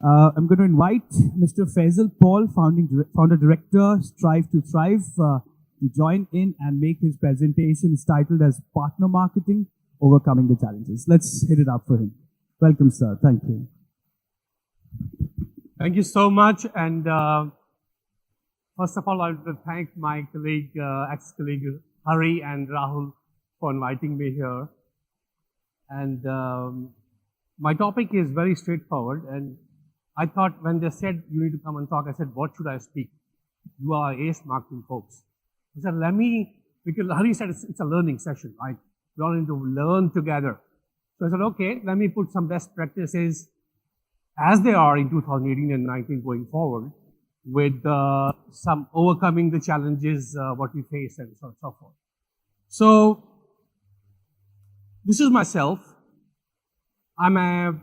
I'm going to invite Mr. Faisal Paul, founder director, Strive to Thrive, to join in and make his presentation. It's titled as Partner Marketing, Overcoming the Challenges. Let's hit it up for him. Welcome, sir. Thank you. Thank you so much. And first of all, I want to thank my colleague, ex-colleague Hari and Rahul for inviting me here. And my topic is very straightforward. And I thought when they said you need to come and talk, I said, what should I speak? You are ACE marketing folks. I said, because Hari said it's a learning session, right? We all need to learn together. So I said, okay, let me put some best practices as they are in 2018 and 19 going forward with some overcoming the challenges, what we face and so on and so forth. So this is myself. I'm an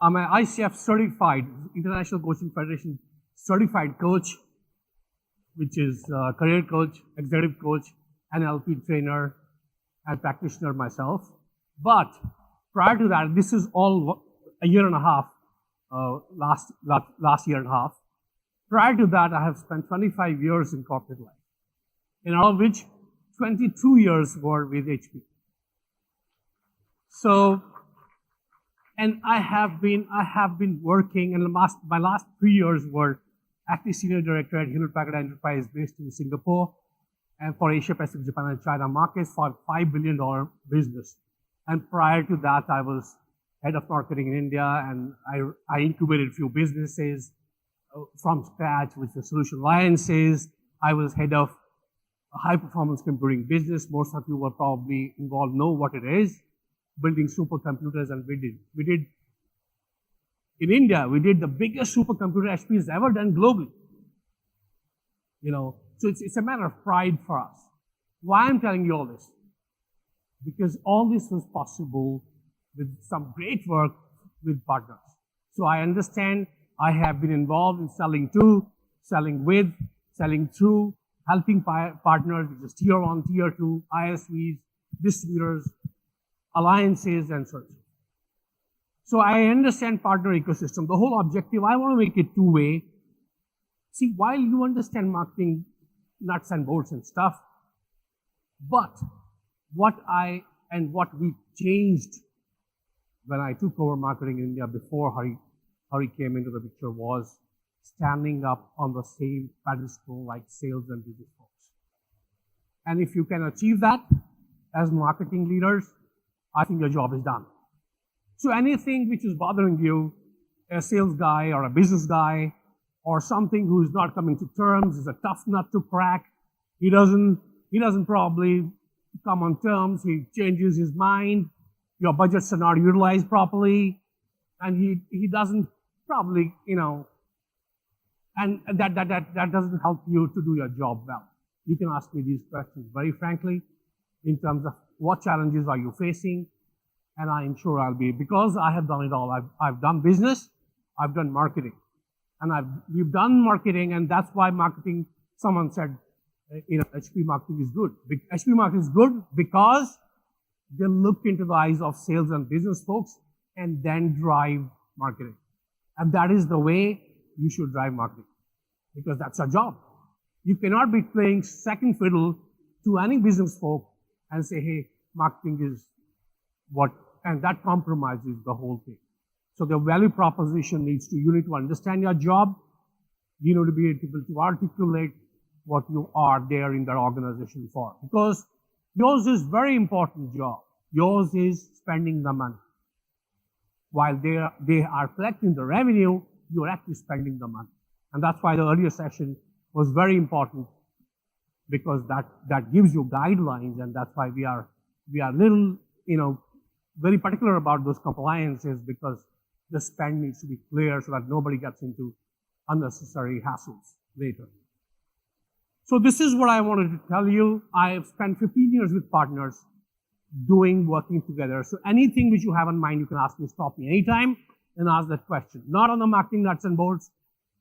ICF certified, International Coaching Federation certified coach, which is career coach, executive coach, NLP trainer, and practitioner myself. But prior to that, this is all a year and a half, last year and a half. Prior to that, I have spent 25 years in corporate life, in all of which 22 years were with HPE. So, and I have been working, and my last 3 years were active senior director at Hewlett Packard Enterprise based in Singapore, and for Asia Pacific, Japan, and China markets for a $5 billion business. And prior to that, I was head of marketing in India, and I incubated a few businesses from scratch, which were Solution Alliances. I was head of a high-performance computing business. Most of you were probably involved, know what it is, building supercomputers, and we did in India, we did the biggest supercomputer HPE has ever done globally. So it's a matter of pride for us. Why I'm telling you all this? Because all this was possible with some great work with partners. So I understand I have been involved in selling to, selling with, selling through, helping partners, which is tier 1, tier 2, ISVs, distributors, alliances, and so on. So I understand partner ecosystem. The whole objective, I want to make it two-way. See, while you understand marketing nuts and bolts and stuff, but what we changed when I took over marketing in India before Hari came into the picture was standing up on the same pedestal like sales and business folks. And if you can achieve that as marketing leaders, I think your job is done. So anything which is bothering you, a sales guy or a business guy, or something who is not coming to terms, is a tough nut to crack. He doesn't probably come on terms. He changes his mind. Your budgets are not utilized properly, and he doesn't probably, and that doesn't help you to do your job well. You can ask me these questions very frankly in terms of what challenges are you facing, and I'm sure I'll be, because I have done it all. I've done business, I've done marketing, and we've done marketing, and that's why marketing, someone said, HPE marketing is good. HPE marketing is good because they look into the eyes of sales and business folks and then drive marketing. And that is the way you should drive marketing, because that's our job. You cannot be playing second fiddle to any business folk and say, hey, marketing is what, and that compromises the whole thing. So the value proposition you need to understand your job. You need to be able to articulate what you are there in that organization for. Because yours is very important job. Yours is spending the money. While they are collecting the revenue, you're actually spending the money. And that's why the earlier session was very important, because that gives you guidelines, and that's why we are little, very particular about those compliances, because the spend needs to be clear so that nobody gets into unnecessary hassles later. So this is what I wanted to tell you. I have spent 15 years with partners working together. So anything which you have in mind, you can ask me, stop me anytime and ask that question. Not on the marketing nuts and bolts,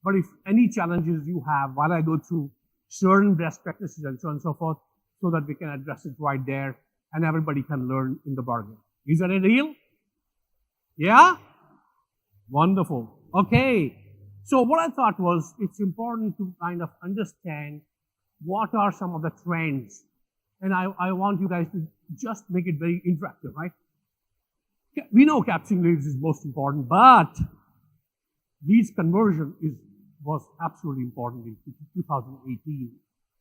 but if any challenges you have while I go through certain best practices and so on and so forth, so that we can address it right there and everybody can learn in the bargain. Is that a deal? Yeah? Wonderful. Okay. So what I thought was it's important to kind of understand what are some of the trends. And I want you guys to just make it very interactive, right? We know capturing leads is most important, but leads conversion was absolutely important in 2018,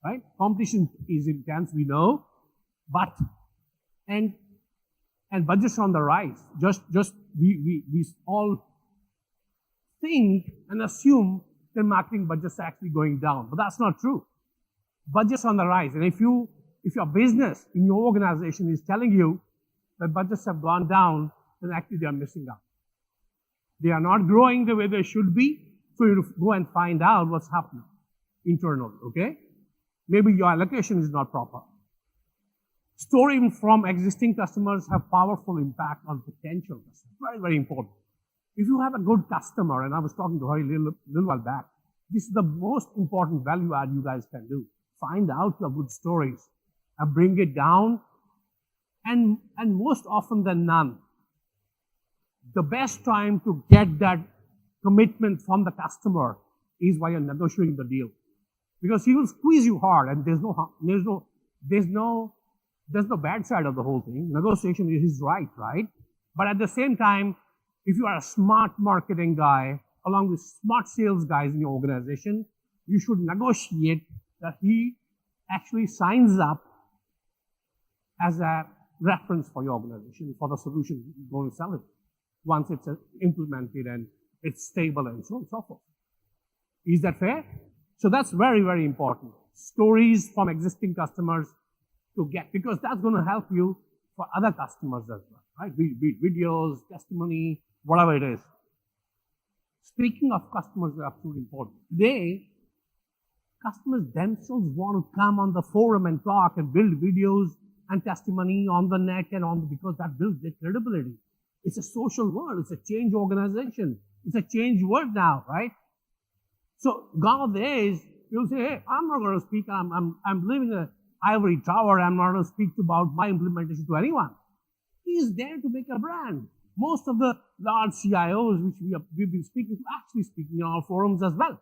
right? Competition is intense, we know, but and budgets are on the rise. We all think and assume that marketing budgets are actually going down, but that's not true. Budgets are on the rise, and if your business in your organization is telling you that budgets have gone down, then actually they are missing out. They are not growing the way they should be, so you go and find out what's happening internally, okay? Maybe your allocation is not proper. Stories from existing customers have powerful impact on potential customers. Very, very important. If you have a good customer, and I was talking to her a little while back, this is the most important value add you guys can do. Find out your good stories and bring it down. And most often than none, the best time to get that commitment from the customer is while you're negotiating the deal. Because he will squeeze you hard, and there's no bad side of the whole thing. Negotiation is his right? But at the same time, if you are a smart marketing guy, along with smart sales guys in your organization, you should negotiate that he actually signs up as a reference for your organization, for the solution you're going to sell it, once it's implemented and it's stable and so on and so forth. Is that fair? So that's very, very important. Stories from existing customers to get, because that's going to help you for other customers as well, right? Be it videos, testimony, whatever it is. Speaking of customers is absolutely important. Today, customers themselves want to come on the forum and talk and build videos and testimony on the net because that builds their credibility. It's a social world. It's a change organization. It's a change world now, right? So gone are the days you'll say, hey, I'm not going to speak. I'm living in an ivory tower. I'm not going to speak about my implementation to anyone. He is there to make a brand. Most of the large CIOs, which we've been speaking to, actually speaking in our forums as well.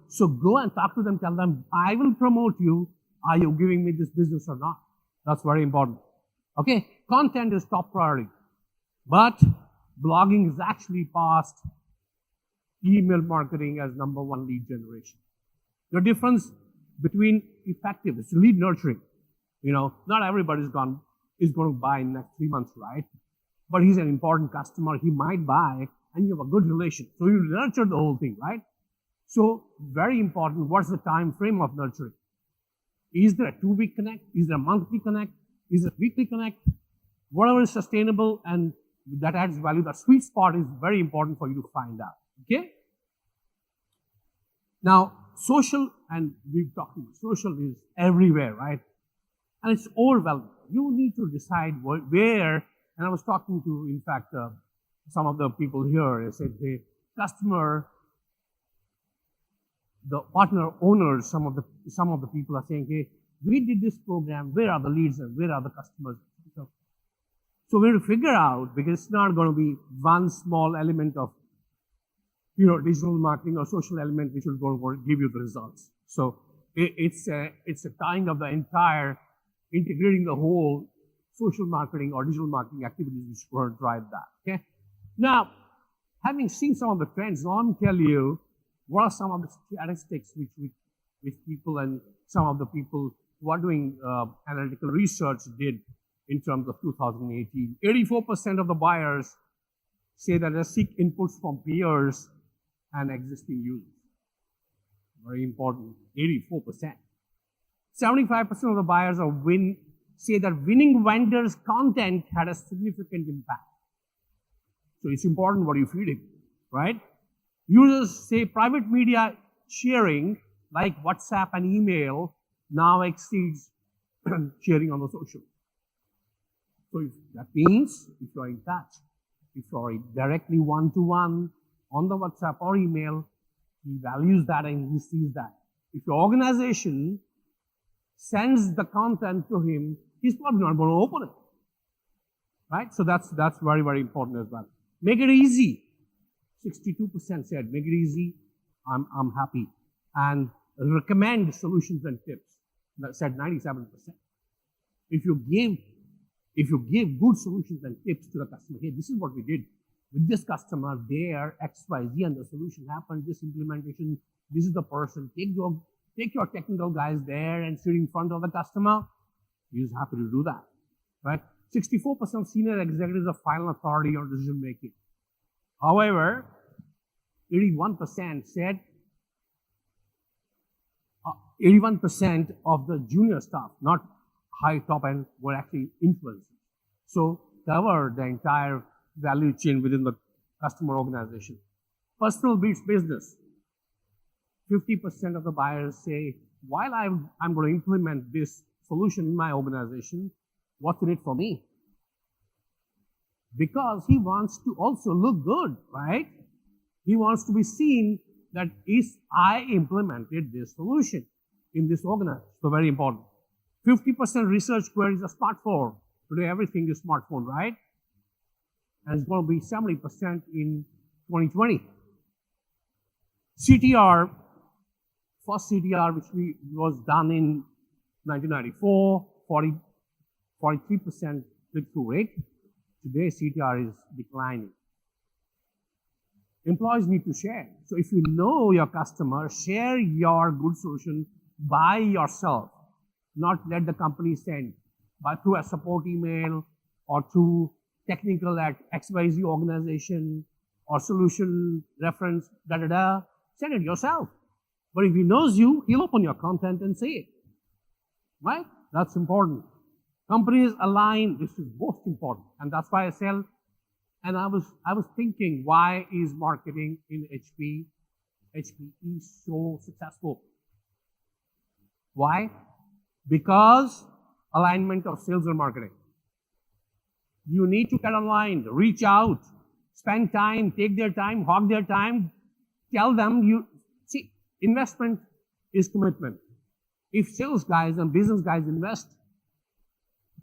So go and talk to them, tell them, I will promote you. Are you giving me this business or not? That's very important. Okay, content is top priority. But blogging is actually past email marketing as number one lead generation. The difference between effective is lead nurturing. Not everybody is going to buy in the next 3 months, right? But he's an important customer. He might buy, and you have a good relation. So you nurture the whole thing, right? So very important, what's the time frame of nurturing? Is there a 2-week connect? Is there a monthly connect? Is there a weekly connect? Whatever is sustainable and that adds value, the sweet spot is very important for you to find out, okay? Now, social, and we've talked about social is everywhere, right? And it's overwhelming. You need to decide where, and I was talking to, in fact, some of the people here. I said, the customer, the partner owners, some of the people are saying, hey, we did this program, where are the leads and where are the customers? So we have to figure out, because it's not going to be one small element of digital marketing or social element which will go and give you the results. So it's a tying of the entire, integrating the whole social marketing or digital marketing activities which will drive that, okay? Now, having seen some of the trends, now I'm telling you what are some of the statistics which people and some of the people who are doing analytical research did in terms of 2018. 84% of the buyers say that they seek inputs from peers and existing users. Very important, 84%. 75% of the buyers say that winning vendors' content had a significant impact. So it's important what you feed it, right? Users say private media sharing, like WhatsApp and email, now exceeds sharing on the social. So that means if you're in touch, if you're directly one-to-one on the WhatsApp or email, he values that and he sees that. If your organization sends the content to him, he's probably not going to open it. Right? So that's very, very important as well. Make it easy. 62% said, make it easy, I'm happy. And recommend solutions and tips, that said 97%. If you give good solutions and tips to the customer, hey, this is what we did with this customer, their XYZ, and the solution happened, this implementation, this is the person, take your technical guys there and sit in front of the customer, he's happy to do that, right? 64% of senior executives are final authority on decision making. However, 81% said 81% of the junior staff, not high top end, were actually influencers. So cover the entire value chain within the customer organization. Personal beats business. 50% of the buyers say, while I'm going to implement this solution in my organization, what's in it for me? Because he wants to also look good, right? He wants to be seen that is I implemented this solution in this organization. So very important. 50% research queries a smartphone. Today everything is smartphone, right? And it's going to be 70% in 2020. CTR, first CTR, which was done in 1994, 43% click-through rate. Today CTR is declining. Employees need to share. So if you know your customer, share your good solution by yourself. Not let the company send by through a support email or through technical at XYZ organization or solution reference, send it yourself. But if he knows you, he'll open your content and say it. Right? That's important. Companies align, this is most important. And that's why I sell. And I was thinking, why is marketing in HPE so successful? Why? Because alignment of sales and marketing. You need to get aligned, reach out, spend time, take their time, hog their time, tell them see, investment is commitment. If sales guys and business guys invest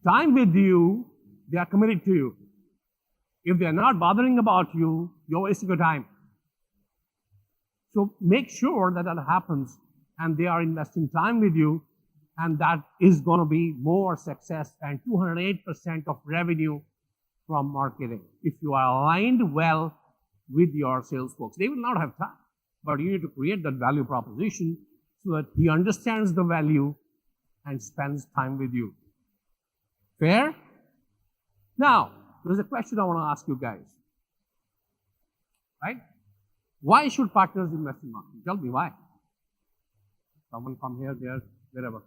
time with you, they are committed to you. If they are not bothering about you, you're wasting your time. So make sure that happens and they are investing time with you, and that is going to be more success and 208% of revenue from marketing. If you are aligned well with your sales folks, they will not have time, but you need to create that value proposition so that he understands the value and spends time with you. Fair? Now, there's a question I want to ask you guys. Right? Why should partners invest in marketing? Tell me why. Someone come here, there, wherever.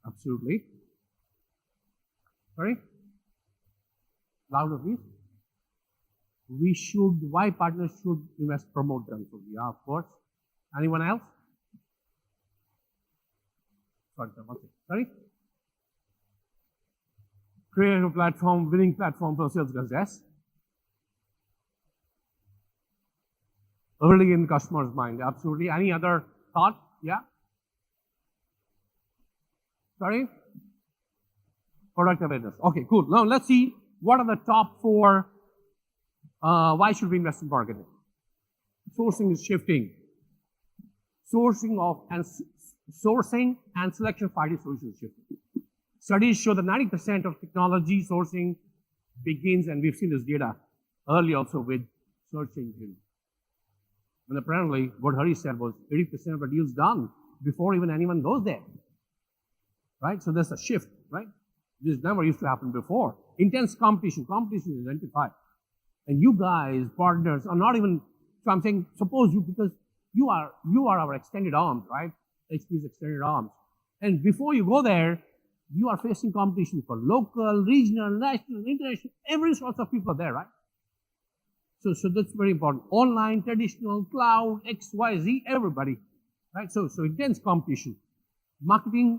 Absolutely. Sorry? Louder, please. Why partners should invest, promote them? So, yeah, of course. Anyone else? Sorry? Create a platform, winning platform for sales guys, yes? Early in customer's mind, absolutely. Any other thought? Yeah? Sorry? Product awareness. Okay, cool. Now let's see what are the top 4. Why should we invest in marketing? Sourcing is shifting. Sourcing and selection of IT solutions is shifting. Studies show that 90% of technology sourcing begins, and we've seen this data early also with search engine. And apparently, what Hari said was 80% of the deals done before even anyone goes there. Right? So there's a shift, right? This never used to happen before. Intense competition. Competition is identified. And you guys, partners, are not even, so I'm saying, suppose because you are our extended arms, right? HP's extended arms. And before you go there, you are facing competition for local, regional, national, international, every sort of people are there, right? So that's very important. Online, traditional, cloud, XYZ, everybody, right? So intense competition. Marketing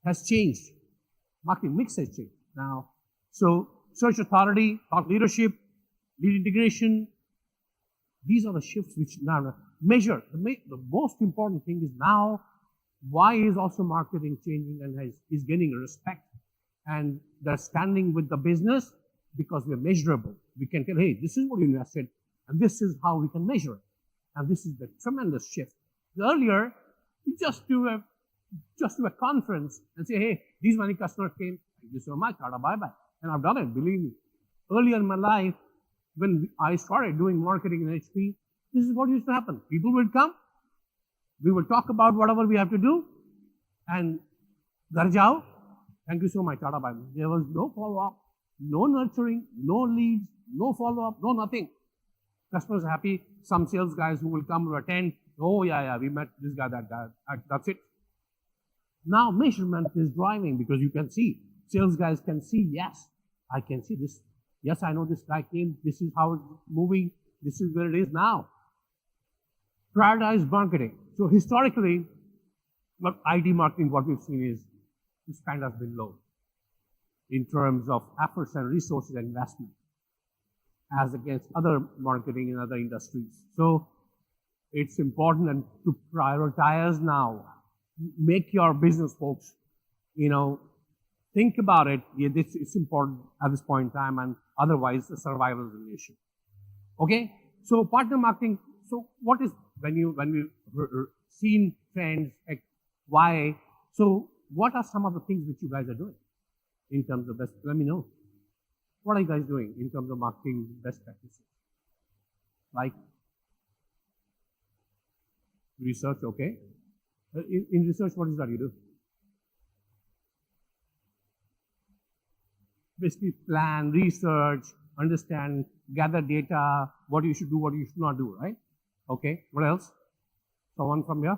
has changed. Marketing mix has changed now. So search authority, thought leadership, lead integration, these are the shifts which now measure. The most important thing is now, why is also marketing changing and is gaining respect? And they're standing with the business because we're measurable. We can tell, hey, this is what you invested, And this is how we can measure it. And this is the tremendous shift. Earlier, we just do a conference and say, hey, these many customers came, thank you so much, Tata, bye-bye. And I've done it, believe me. Earlier in my life, when I started doing marketing in HPE, this is what used to happen. People will come, we will talk about whatever we have to do, and ghar jao, thank you so much, Tata, bye-bye. There was no follow-up, no nurturing, no leads, no follow-up, no nothing. Customers are happy. Some sales guys who will come to attend, oh yeah, we met this guy, that guy, that's it. Now measurement is driving because you can see, sales guys can see, yes, I can see this. Yes, I know this guy came, this is how it's moving, this is where it is now. Prioritize marketing. So historically, what IT marketing, what we've seen is the spend has been low in terms of efforts and resources and investment as against other marketing in other industries. So it's important to prioritize now. Make your business folks, think about it. Yeah, it's important at this point in time, and otherwise the survival is an issue. Okay? So partner marketing, so what is, when we've seen trends, why, so what are some of the things which you guys are doing in terms of best, let me know. What are you guys doing in terms of marketing best practices? Like research, okay? In research, what is that you do? Basically plan, research, understand, gather data, what you should do, what you should not do, right? Okay, what else? Someone from here?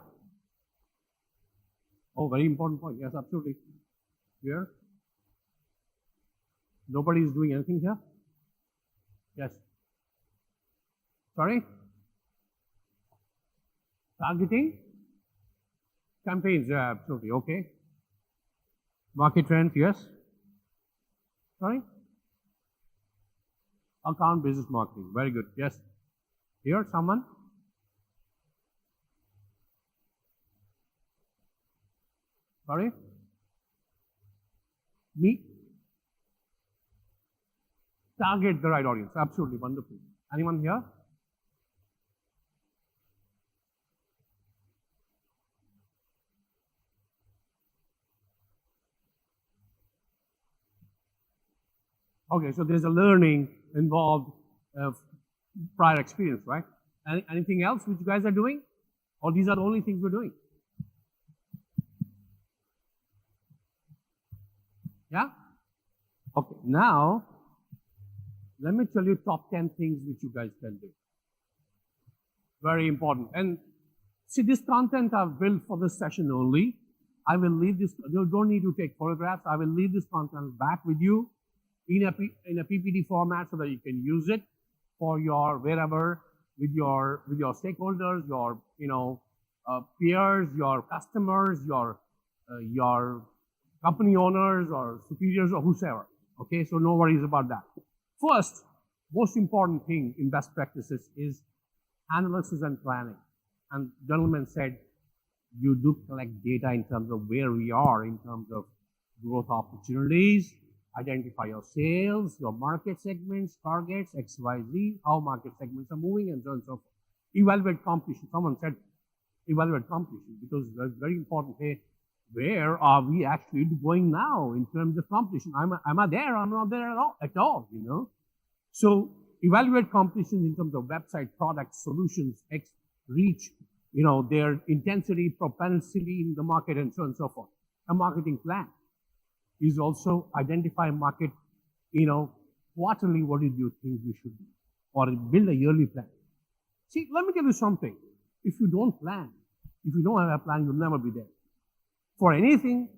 Oh, very important point. Yes, absolutely. Here? Nobody is doing anything here? Yes. Sorry? Targeting? Campaigns, yeah, absolutely. Okay. Market trends, yes. Sorry? Account business marketing. Very good. Yes. Here, someone? Sorry? Me? Target the right audience. Absolutely wonderful. Anyone here? Okay, so there's a learning involved, prior experience, right? Anything else which you guys are doing? Or these are the only things we're doing? Yeah? Okay, now, let me tell you top 10 things which you guys can do. Very important. And see, this content I've built for this session only. I will leave this, you don't need to take photographs. I will leave this content back with you in a PPT format so that you can use it for your wherever with your stakeholders, your peers, your customers, your company owners or superiors or whosoever. Okay, so no worries about that. First, most important thing in best practices is analysis and planning. And gentlemen said, you do collect data in terms of where we are in terms of growth opportunities, identify your sales, your market segments, targets, X, Y, Z, how market segments are moving, and so on and so forth. Evaluate competition. Someone said, evaluate competition, because that's very important. Hey, where are we actually going now in terms of competition? Am I there? I'm not there at all, So evaluate competition in terms of website, products, solutions, reach, their intensity, propensity in the market, and so on and so forth. A marketing plan is also identify market, quarterly, what do you think we should do? Or build a yearly plan. See, let me tell you something. If you don't plan, if you don't have a plan, you'll never be there. For anything,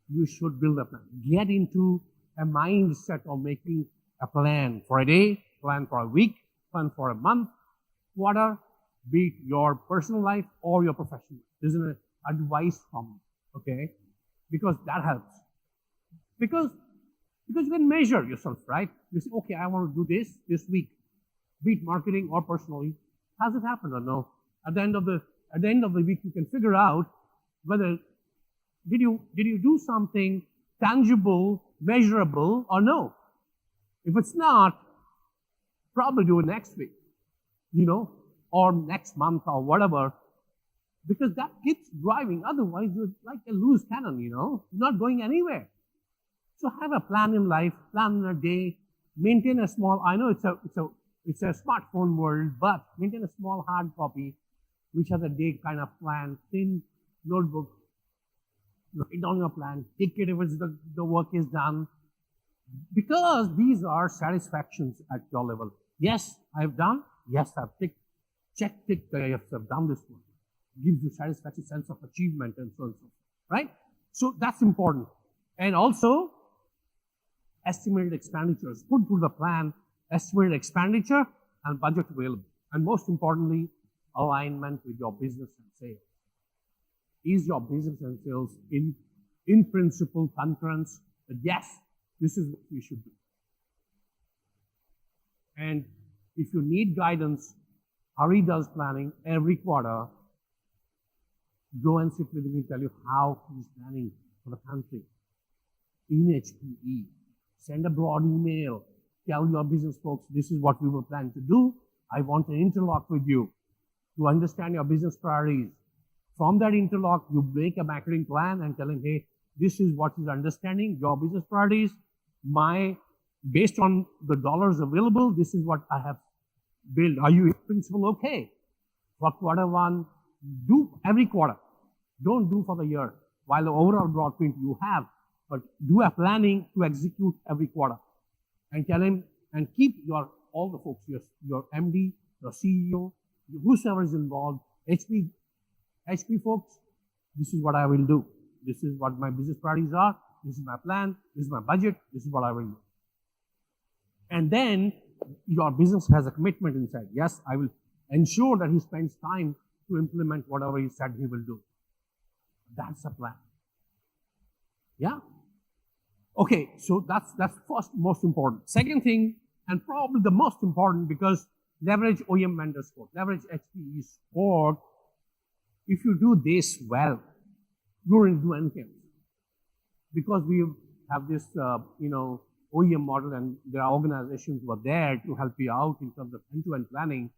you should build a plan. Get into a mindset of making a plan for a day, plan for a week, plan for a month, quarter, be it your personal life or your professional. This is an advice from me, okay? Because that helps. Because you can measure yourself, right? You say, okay, I want to do this week, be it marketing or personally. Has it happened or no? At the end of the week, you can figure out whether did you do something tangible, measurable, or no. If it's not, Probably do it next week, or next month or whatever, because that keeps driving. Otherwise, you're like a loose cannon, you're not going anywhere. So have a plan in life, plan in a day, maintain a small, I know it's a smartphone world, but maintain a small hard copy, which has a day kind of plan, thin notebook, write down your plan, take it if the work is done, because these are satisfactions at your level. Yes, I've done. Yes, I've ticked. Check, tick, yes, I've done this one. Gives you satisfaction, sense of achievement, and so on, right? So that's important. And also, estimated expenditures. Put through the plan, estimated expenditure, and budget available. And most importantly, alignment with your business and sales. Is your business and sales in principle concurrence that yes, this is what we should do? And if you need guidance, Hari does planning every quarter. Go and sit with him and tell you how he's planning for the country in HPE. Send a broad email. Tell your business folks, this is what we were planning to do. I want an interlock with you to understand your business priorities. From that interlock, you make a marketing plan and tell him, hey, this is what he's understanding, your business priorities. Based on the dollars available, this is what I have built. Are you in principle okay? For quarter one, do every quarter. Don't do for the year. While the overall broad print you have, but do a planning to execute every quarter. And tell him, and keep all the folks, your MD, your CEO, whosoever is involved, HP folks, this is what I will do. This is what my business priorities are. This is my plan. This is my budget. This is what I will do. And then your business has a commitment inside. Yes, I will ensure that he spends time to implement whatever he said he will do. That's a plan. Yeah? Okay, so that's first most important. Second thing, and probably the most important, because leverage OEM vendor support, leverage HPE support. If you do this well, you won't do anything. Because we have this, OEM model, and there are organizations who are there to help you out in terms of end-to-end planning.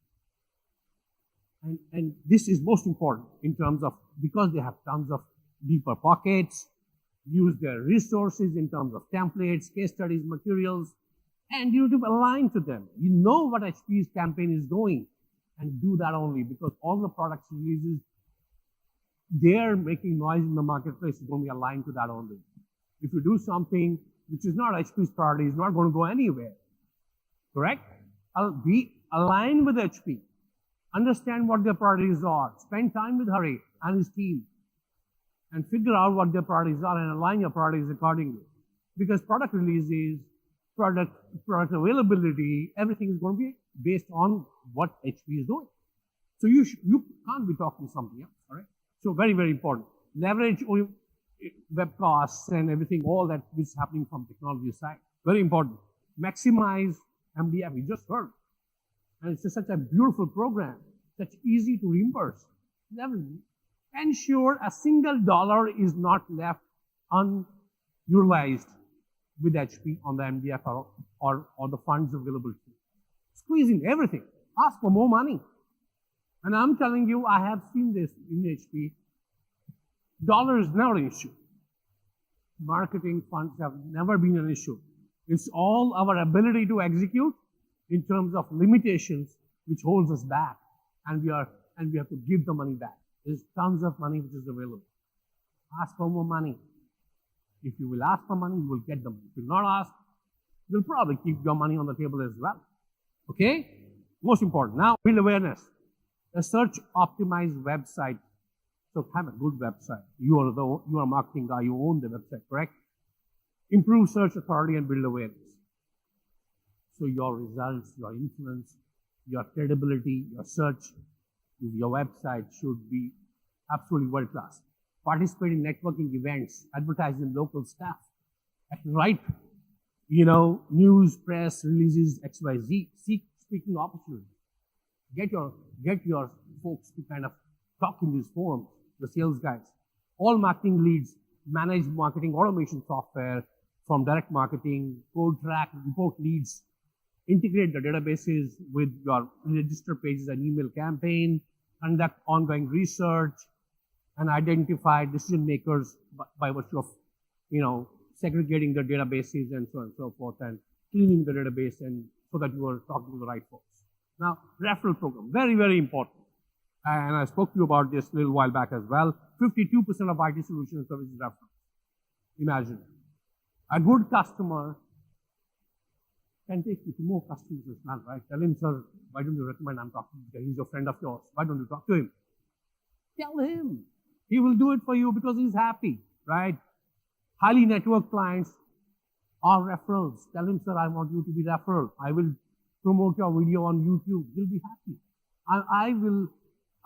And this is most important in terms of, because they have tons of deeper pockets, use their resources in terms of templates, case studies, materials, and you need to align to them. You know what HPE's campaign is doing, and do that only, because all the products releases, they're making noise in the marketplace, is going to be aligned to that only. If you do something which is not HPE's priority, it's not going to go anywhere. Correct? Be aligned with HP. Understand what their priorities are. Spend time with Hari and his team and figure out what their priorities are and align your priorities accordingly. Because product releases, product availability, everything is going to be based on what HP is doing. So you can't be talking something else, all right? So very, very important. Leverage web costs and everything, all that is happening from technology side. Very important. Maximize MDF, we just heard. And it's such a beautiful program, such easy to reimburse. Ensure a single dollar is not left unutilized with HP on the MDF or the funds available to you. Squeezing everything. Ask for more money. And I'm telling you, I have seen this in HP. Dollar is never an issue. Marketing funds have never been an issue. It's all our ability to execute in terms of limitations which holds us back. And we have to give the money back. There's tons of money which is available. Ask for more money. If you will ask for money, you will get the money. If you will not ask, you'll probably keep your money on the table as well. Okay? Most important. Now, build awareness. A search optimized website. So have a good website. You are a marketing guy, you own the website, correct? Improve search authority and build awareness. So your results, your influence, your credibility, your search, your website should be absolutely world class. Participate in networking events, advertise in local staff, write, news, press, releases, XYZ, seek speaking opportunities. Get your folks to kind of talk in these forums, the sales guys. All marketing leads, manage marketing automation software from direct marketing, code track, report leads, integrate the databases with your register pages and email campaign, conduct ongoing research, and identify decision makers by virtue of, segregating the databases and so on and so forth, and cleaning the database, and so that you are talking to the right folks. Now, referral program, very, very important. And I spoke to you about this a little while back as well. 52% of IT solution services referral. Imagine. A good customer can take you to more customers as well, right? Tell him, sir, why don't you recommend I'm talking to him? He's a friend of yours. Why don't you talk to him? Tell him. He will do it for you because he's happy, right? Highly networked clients are referrals. Tell him, sir, I want you to be referral. I will promote your video on YouTube. He'll be happy.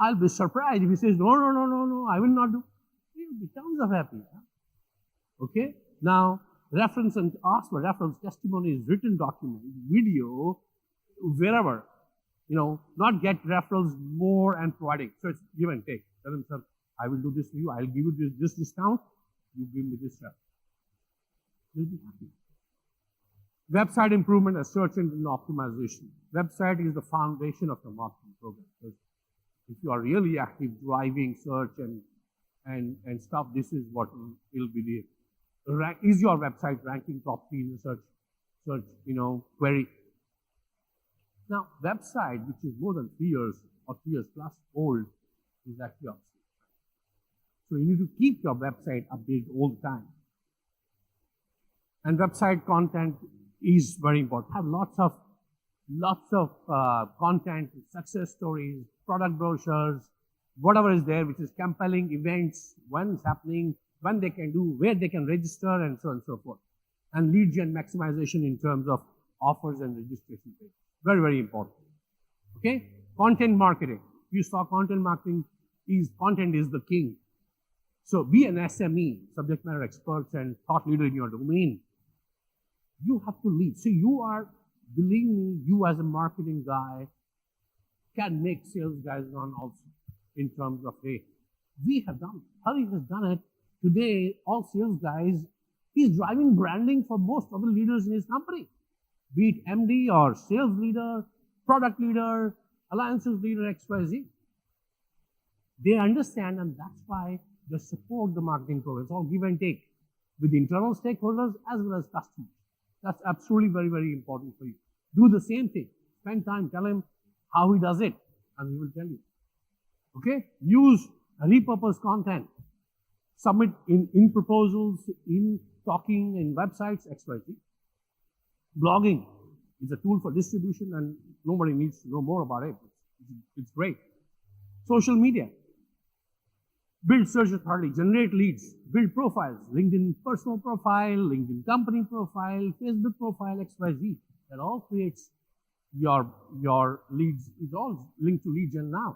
I'll be surprised if he says, no, I will not do. He'll be tons of happy. Okay? Now, reference and ask for reference, testimonies, written document, video, wherever. Not get referrals more and providing. So it's give and take. Tell them, sir, I will do this for you. I'll give you this discount. You give me this reference. You'll be happy. Website improvement and search engine optimization. Website is the foundation of the marketing program. Because if you are really active driving search and stuff, this is what will be the is your website ranking top 3 in the search query. Now, website, which is more than 3 years or 3 years plus old, is actually obsolete. So you need to keep your website updated all the time. And website content is very important. Have lots of content, success stories, product brochures, whatever is there, which is compelling events, when it's happening, when they can do, where they can register, and so on and so forth. And lead gen maximization in terms of offers and registration pages. Very, very important. Okay? Content marketing. You saw content marketing content is the king. So be an SME, subject matter experts and thought leader in your domain. You have to lead. So believe me, you as a marketing guy can make sales guys run also in terms of, hey, we have done it. Hari has done it. Today, all sales guys, he's driving branding for most of the leaders in his company. Be it MD or sales leader, product leader, alliances leader, XYZ. They understand, and that's why they support the marketing program. It's all give and take with internal stakeholders as well as customers. That's absolutely very, very important for you. Do the same thing. Spend time, tell him how he does it, and he will tell you. Okay? Use repurpose content. Submit in proposals, in talking, in websites, XYZ. Blogging is a tool for distribution, and nobody needs to know more about it. It's great. Social media. Build search authority, generate leads, build profiles, LinkedIn personal profile, LinkedIn company profile, Facebook profile, XYZ. That all creates your leads. It's all linked to lead gen now.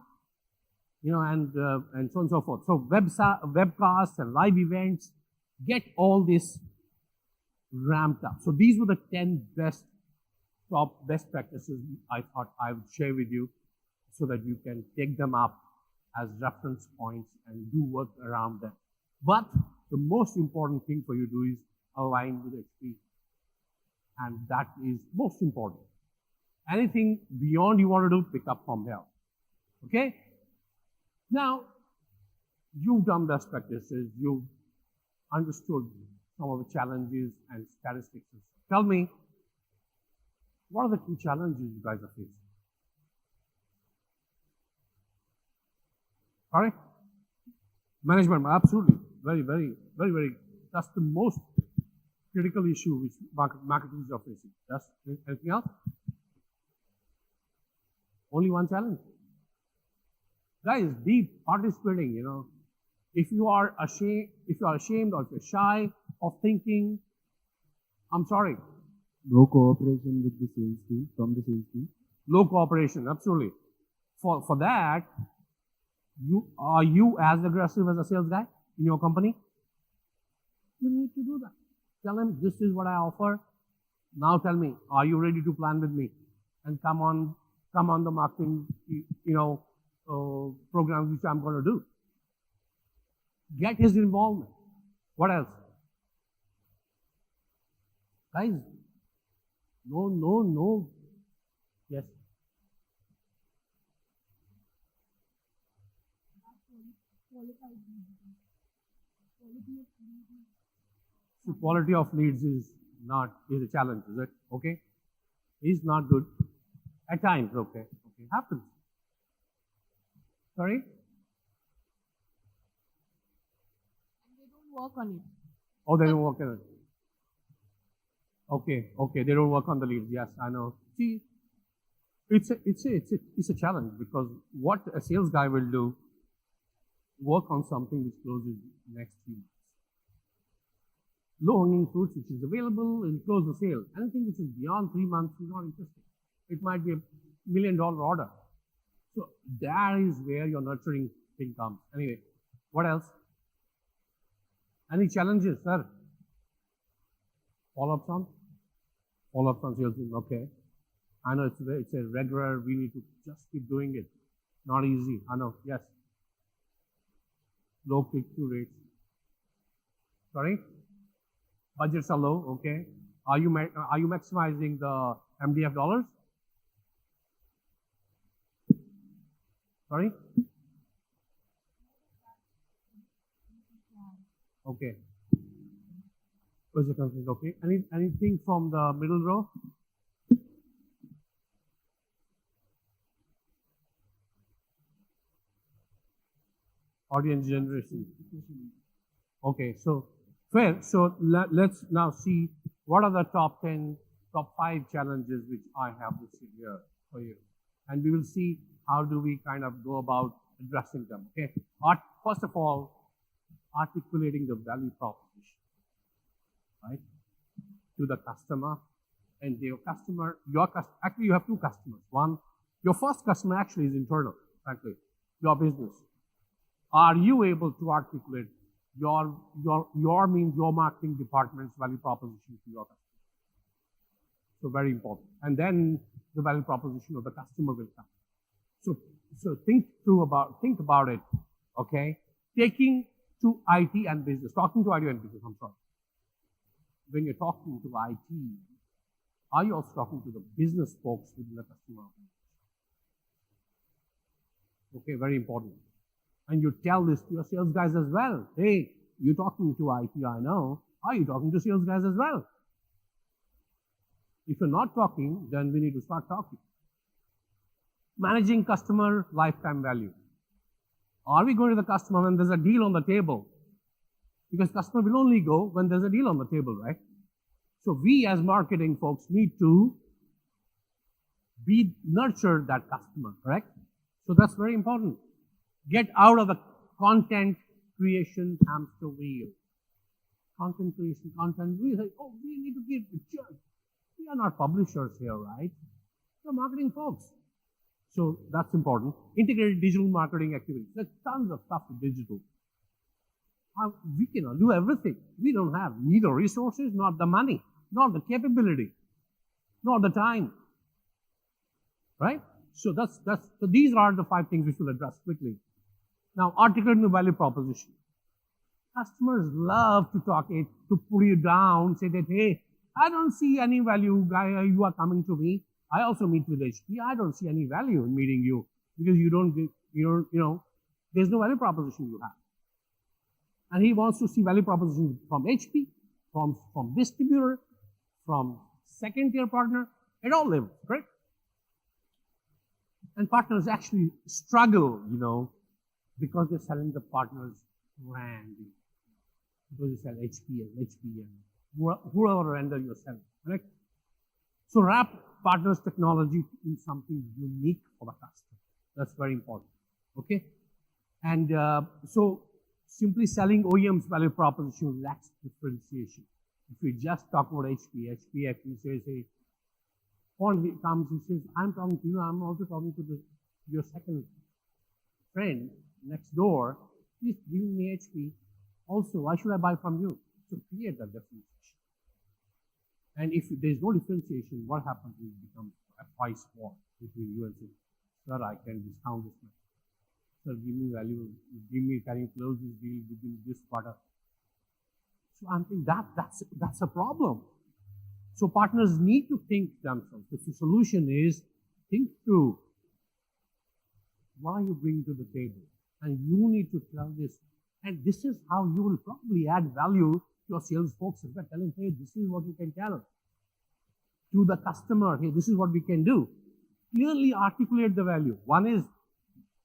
And so on and so forth. So webcasts and live events, get all this ramped up. So these were the 10 top best practices I thought I would share with you so that you can take them up as reference points and do work around them. But the most important thing for you to do is align with HPE. And that is most important. Anything beyond you want to do, pick up from here. Okay? Now, you've done best practices, you've understood some of the challenges and statistics. Tell me, what are the key challenges you guys are facing? Correct? Management, absolutely. Very, very, very, very. That's the most critical issue which marketers are facing. That's anything else? Only one challenge. Guys, be participating, If you are ashamed or if you're shy of thinking, I'm sorry. No cooperation with the sales team, from the sales team. Low cooperation, absolutely. For that, are you as aggressive as a sales guy in your company? You need to do that. Tell them, this is what I offer. Now tell me, are you ready to plan with me? And come on the marketing, programs which I'm going to do. Get his involvement. What else? Guys, no So quality of leads is a challenge, is it? Okay? Is not good. At times, okay. Okay. Happens. Sorry? They don't work on it. Oh, they don't work on it. Okay, okay. They don't work on the leads. Yes, I know. See, it's a challenge because what a sales guy will do, work on something which closes next 3 months. Low-hanging fruits which is available and close the sale. Anything which is beyond 3 months is not interesting. It might be $1 million order. So that is where your nurturing thing comes. Anyway, what else? Any challenges, sir? Follow-ups on? Follow-ups on sales team, okay. I know it's a regular, we need to just keep doing it. Not easy, I know, yes. Low click-through rates. Sorry? Budgets are low, okay. Are you maximizing the MDF dollars? Sorry? Okay. Where's the conflict? Okay. Anything from the middle row? Audience generation. Okay, so fair. So let's now see what are the top 5 challenges which I have listed here for you. And we will see how do we kind of go about addressing them. Okay. First of all, articulating the value proposition, right, to the customer. And actually you have 2 customers. One, your first customer actually is internal, frankly, your business. Are you able to articulate your means your marketing department's value proposition to your customer? So very important. And then the value proposition of the customer will come. So think about it, okay? Taking to IT and business, talking to IT and business, I'm sorry. When you're talking to IT, are you also talking to the business folks within the customer organization? Okay, very important. And you tell this to your sales guys as well. Hey, you're talking to IT, I know. Are you talking to sales guys as well? If you're not talking, then we need to start talking. Managing customer lifetime value. Are we going to the customer when there's a deal on the table? Because customer will only go when there's a deal on the table, right? So we as marketing folks need to nurture that customer, correct? So that's very important. Get out of the content creation hamster wheel. Content creation, we say, oh, we need to give pictures. We are not publishers here, right? We're marketing folks. So that's important. Integrated digital marketing activities. There's tons of stuff with digital. We cannot do everything. We don't have neither resources, not the money, not the capability, not the time. Right? So so these are the 5 things we should address quickly. Now, articulating the value proposition. Customers love to talk it, to put you down, say that, hey, I don't see any value, guy, you are coming to me. I also meet with HPE. I don't see any value in meeting you because there's no value proposition you have. And he wants to see value proposition from HPE, from distributor, from second-tier partner, at all levels, right? And partners actually struggle, because they're selling the partner's brand, because they sell HPE and whoever vendor you're selling, correct? So wrap partners' technology in something unique for the customer. That's very important, okay? And so simply selling OEM's value proposition lacks differentiation. If we just talk about HPE actually says, hey, point comes, he says, I'm talking to you, I'm also talking to your second friend next door, he's giving me HPE. Also, why should I buy from you? So create that differentiation. And if there's no differentiation, what happens is it becomes a price war between you and say, sir, I can discount this much. Sir, give me value, can you close this deal within this quarter? So I'm thinking that's a problem. So partners need to think themselves. The solution is think through what are you bringing to the table. And you need to tell this. And this is how you will probably add value to your sales folks. By telling, hey, this is what you can tell to the customer. Hey, this is what we can do. Clearly articulate the value. One is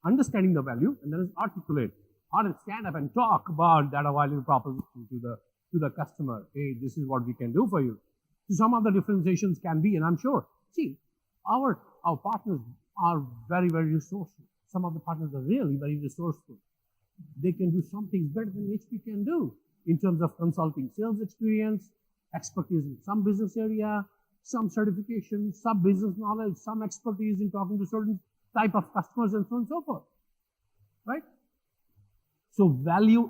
understanding the value, and then is articulate. Or stand up and talk about that value proposition to the customer. Hey, this is what we can do for you. So some of the differentiations can be, and I'm sure, see, our partners are very, very resourceful. Some of the partners are really very resourceful. They can do some things better than HP can do in terms of consulting, sales experience, expertise in some business area, some certification, some business knowledge, some expertise in talking to certain type of customers, and so on and so forth, right? So value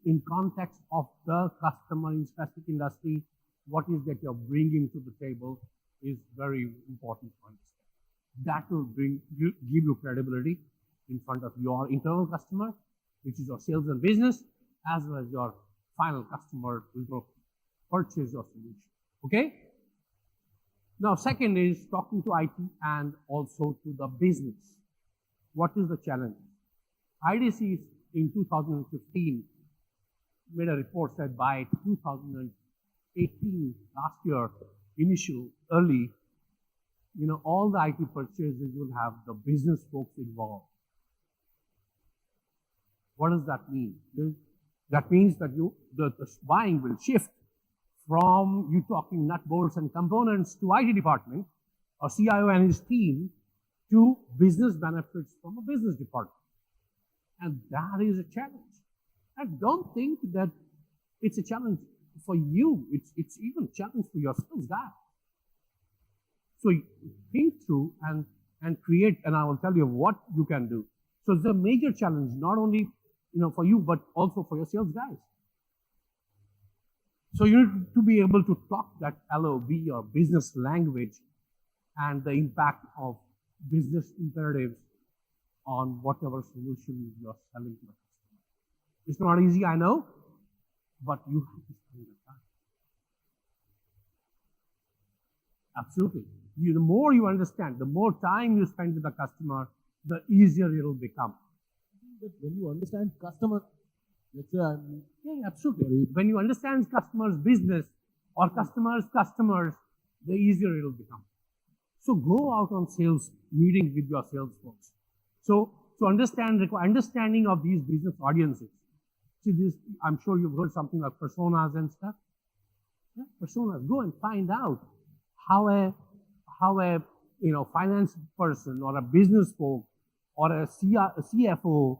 in context of the customer in specific industry, what is that you're bringing to the table is very important to understand. That will give you credibility in front of your internal customer, which is your sales and business, as well as your final customer who will purchase your solution. Okay? Now, second is talking to IT and also to the business. What is the challenge? IDC in 2015 made a report that by 2018, last year, early, all the IT purchases will have the business folks involved. What does that mean? That means that the buying will shift from you talking nut bolts and components to IT department or CIO and his team to business benefits from a business department. And that is a challenge. I don't think that it's a challenge for you. It's even a challenge for your sales guy. So think through and create, and I will tell you what you can do. So it's a major challenge, not only for you, but also for your sales guys. So you need to be able to talk that LOB or business language and the impact of business imperatives on whatever solution you're selling to the customer. It's not easy, I know, but you have to spend the time. Absolutely. The more you understand, the more time you spend with the customer, the easier it will become. But when you understand customer, let's say yeah, absolutely. When you understand customers' business or customers, the easier it will become. So go out on sales meetings with your sales folks. So understanding of these business audiences. See this, I'm sure you've heard something like personas and stuff. Yeah, personas. Go and find out how a finance person or a business folk or a CFO,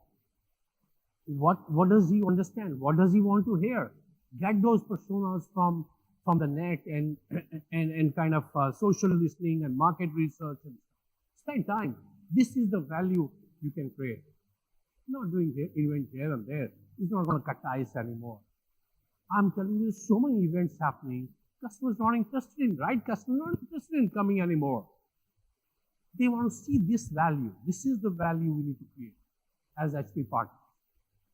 what does he understand? What does he want to hear? Get those personas from the net and kind of social listening and market research and spend time. This is the value you can create. Not doing event here and there. It's not going to cut ice anymore. I'm telling you, so many events happening. Customers not interested in, right? Customers not interested in coming anymore. They want to see this value. This is the value we need to create as HP partners,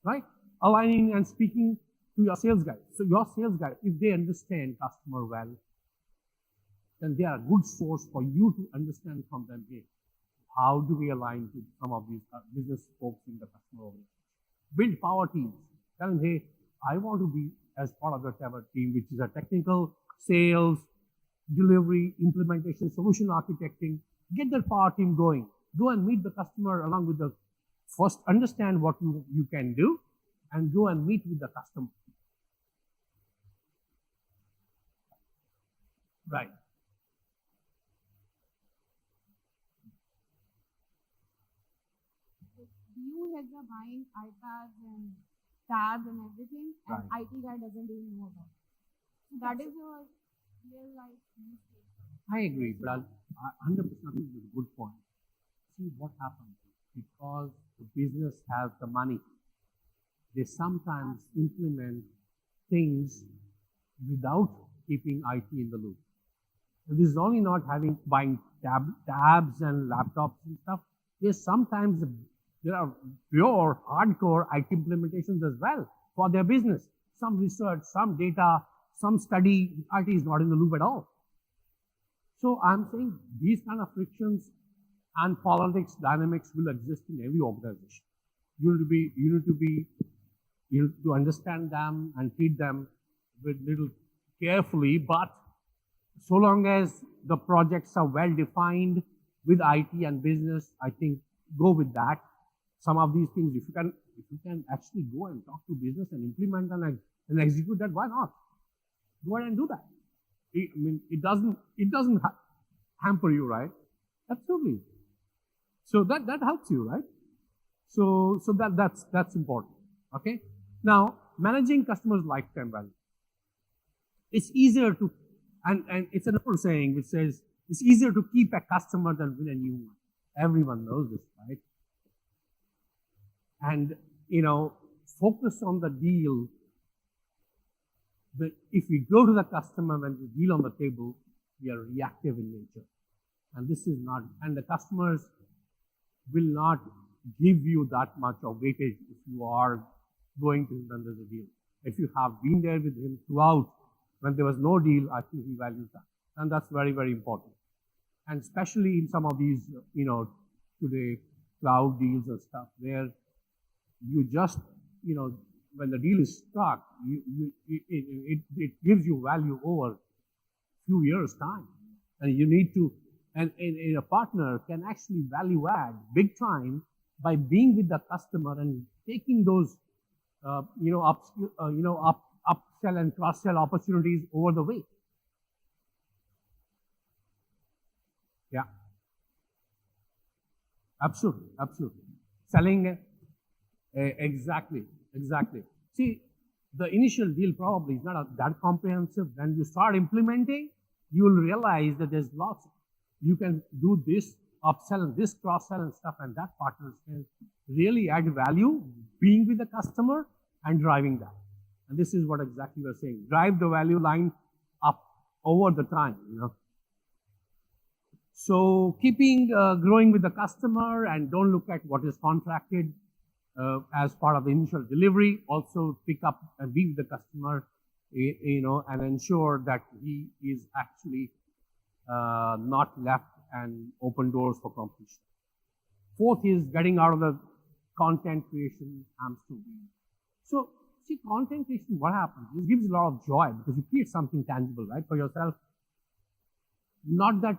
right? Aligning and speaking to your sales guys. So your sales guys, if they understand customer well, then they are a good source for you to understand from them. Hey, how do we align to some of these business folks in the customer organization? Build power teams. Tell them, hey, I want to be as part of whatever team, which is a technical, sales, delivery, implementation, solution architecting. Get that power team going. Go and meet the customer along with the first, understand what you can do, and go and meet with the customer. Right. You heads are buying iPads and tabs and everything, and Right. IT guy doesn't even know about it. So that is your real life use case. I agree, but 100% is a good point. See what happens because the business has the money. They sometimes implement things without keeping IT in the loop. So this is only not buying tabs and laptops and stuff. Yes, sometimes there are pure hardcore IT implementations as well for their business. Some research, some data, some study. IT is not in the loop at all. So I'm saying these kind of frictions and politics dynamics will exist in every organization. You need to understand them and treat them with little carefully, but so long as the projects are well defined with IT and business, I think go with that. Some of these things, if you can actually go and talk to business and implement and execute that, why not? Go ahead and do that. It doesn't hamper you, right? Absolutely. So that helps you, right? So that's important. Okay. Now, managing customers' lifetime value. It's easier to, and it's an old saying which says it's easier to keep a customer than win a new one. Everyone knows this, right? And focus on the deal. But if we go to the customer when the deal on the table, we are reactive in nature. And this is not, and the customers will not give you that much of weightage if you are going to him when there's a deal. If you have been there with him throughout, when there was no deal, I think he values that. And that's very, very important. And especially in some of these, today, cloud deals and stuff, where you just, when the deal is struck, it gives you value over a few years' time. And you need to, and a partner can actually value add big time by being with the customer and taking those, upsell and cross-sell opportunities over the way. Yeah. Absolutely. Selling, exactly. See, the initial deal probably is not that comprehensive. When you start implementing, you will realize that there's lots. You can do this upsell and this cross-sell and stuff, and that partners can really add value, being with the customer and driving that. And this is what exactly we're saying. Drive the value line up over the time, So keeping growing with the customer, and don't look at what is contracted as part of the initial delivery. Also pick up and be with the customer, and ensure that he is actually not left and open doors for competition. Fourth is getting out of the content creation hamster wheel. So see, content creation, what happens? It gives a lot of joy because you create something tangible, right, for yourself. Not that,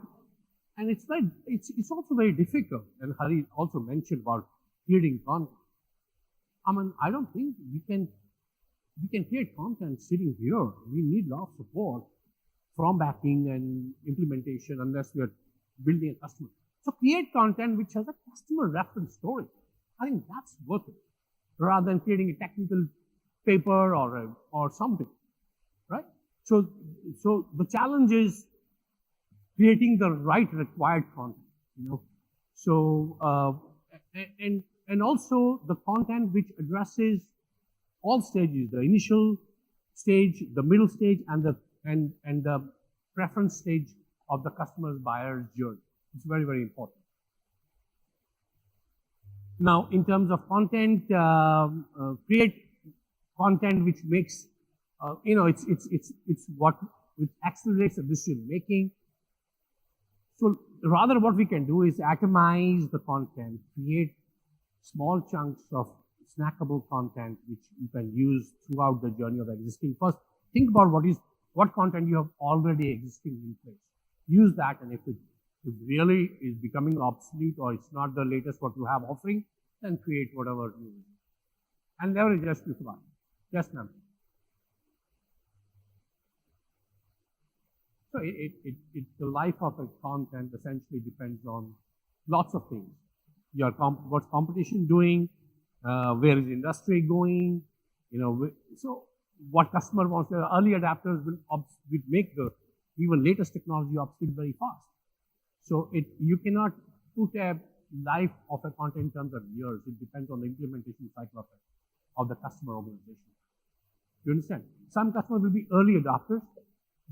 and it's also very difficult. And Hari also mentioned about creating content. I don't think we can create content sitting here. We need a lot of support from backing and implementation unless we are building a customer. So create content which has a customer reference story. I think that's worth it, rather than creating a technical paper or something, right? So the challenge is creating the right required content, So and also the content which addresses all stages: the initial stage, the middle stage, and the preference stage of the customer's buyer's journey. It's very, very important. Now, in terms of content, create content which makes, it's what accelerates the decision making. So rather, what we can do is atomize the content, create small chunks of snackable content which you can use throughout the journey of existing. First, think about what content you have already existing in place. Use that, and if it really is becoming obsolete or it's not the latest what you have offering, then create whatever you need. And leverage just before. Yes, ma'am. So the life of a content essentially depends on lots of things. What's competition doing? Where is the industry going? So what customer wants. The early adapters will make the even latest technology obsolete very fast. So you cannot put a life of a content in terms of years. It depends on the implementation cycle of the customer organization. You understand? Some customers will be early adopters.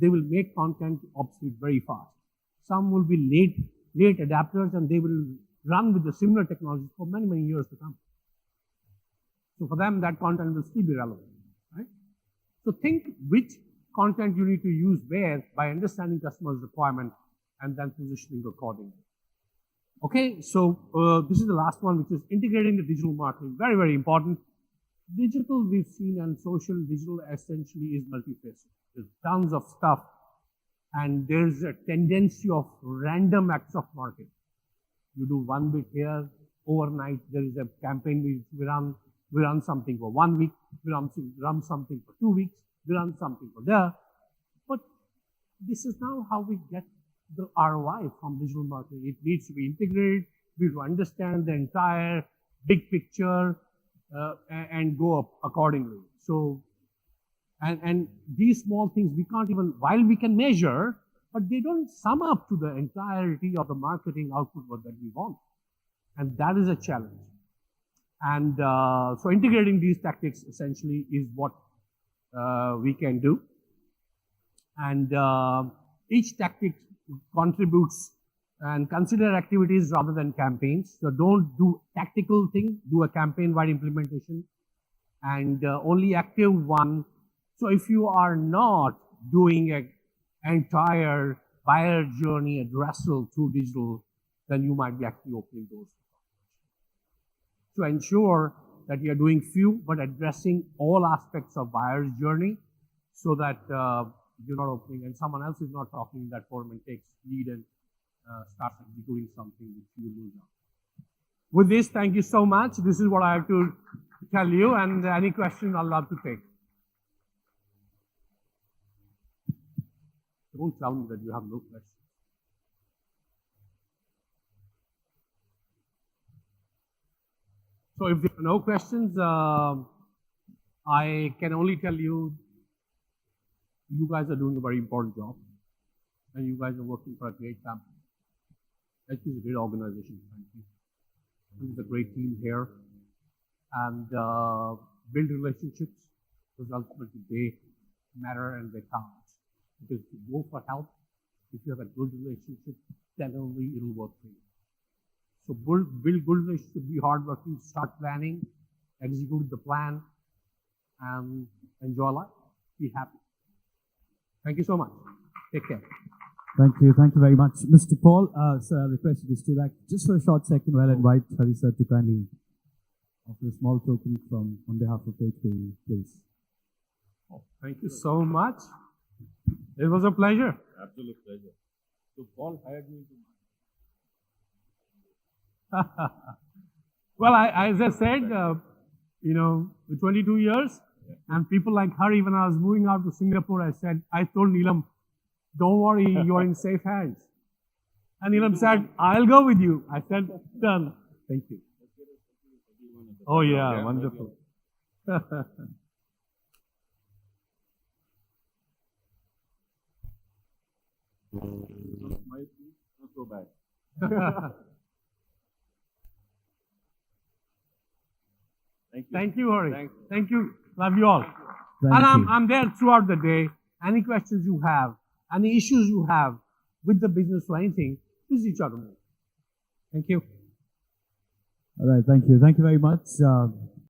They will make content obsolete very fast. Some will be late adapters, and they will run with the similar technology for many, many years to come. So for them, that content will still be relevant, right? So think which content you need to use where by understanding customers' requirements and then positioning accordingly. Okay, so this is the last one, which is integrating the digital marketing. Very, very important. Digital we've seen and social digital essentially is multifaceted. There's tons of stuff, and there's a tendency of random acts of marketing. You do one bit here, overnight there is a campaign we run. We run something for 1 week, we run something for 2 weeks, we run something for there. But this is now how we get the ROI from digital marketing. It needs to be integrated. We need to understand the entire big picture and go up accordingly. So, and these small things we can't even, while we can measure, but they don't sum up to the entirety of the marketing output that we want. And that is a challenge. And so integrating these tactics essentially is what we can do. And each tactic contributes and consider activities rather than campaigns. So don't do tactical thing, do a campaign-wide implementation and only active one. So if you are not doing an entire buyer journey addressal through digital, then you might be actually opening doors. To ensure that you are doing few but addressing all aspects of buyer's journey so that you're not opening and someone else is not talking in that forum and takes lead and starts executing something which you lose out. With this, thank you so much. This is what I have to tell you, and any questions I'll love to take. Don't tell me that you have no questions. So if there are no questions, I can only tell you, you guys are doing a very important job, and you guys are working for a great company. HPE is a great organization, frankly. There's a great team here, and build relationships, because ultimately they matter and they count. Because to go for help, if you have a good relationship, then only it'll work for you. So build good relationship, be hardworking, start planning, execute the plan, and enjoy life. Be happy. Thank you so much. Take care. Thank you very much. Mr. Paul, sir, I request you to stay back just for a short second while I invite Hari sir to kindly offer a small token on behalf of HPE, please. Oh, thank you so much. It was a pleasure. Absolute pleasure. So Paul hired me to. Well, as I said, you know, 22 years, and people like Hari, when I was moving out to Singapore, I told Neelam, don't worry, you're in safe hands. And Neelam said, I'll go with you. I said, done. Thank you. Oh yeah, wonderful. Not so bad. Thank you, Hari. Thank you. Thank you. Love you all. Thank And you. I'm there throughout the day. Any questions you have, any issues you have with the business or anything, please reach out to me. Thank you. All right, thank you. Thank you very much.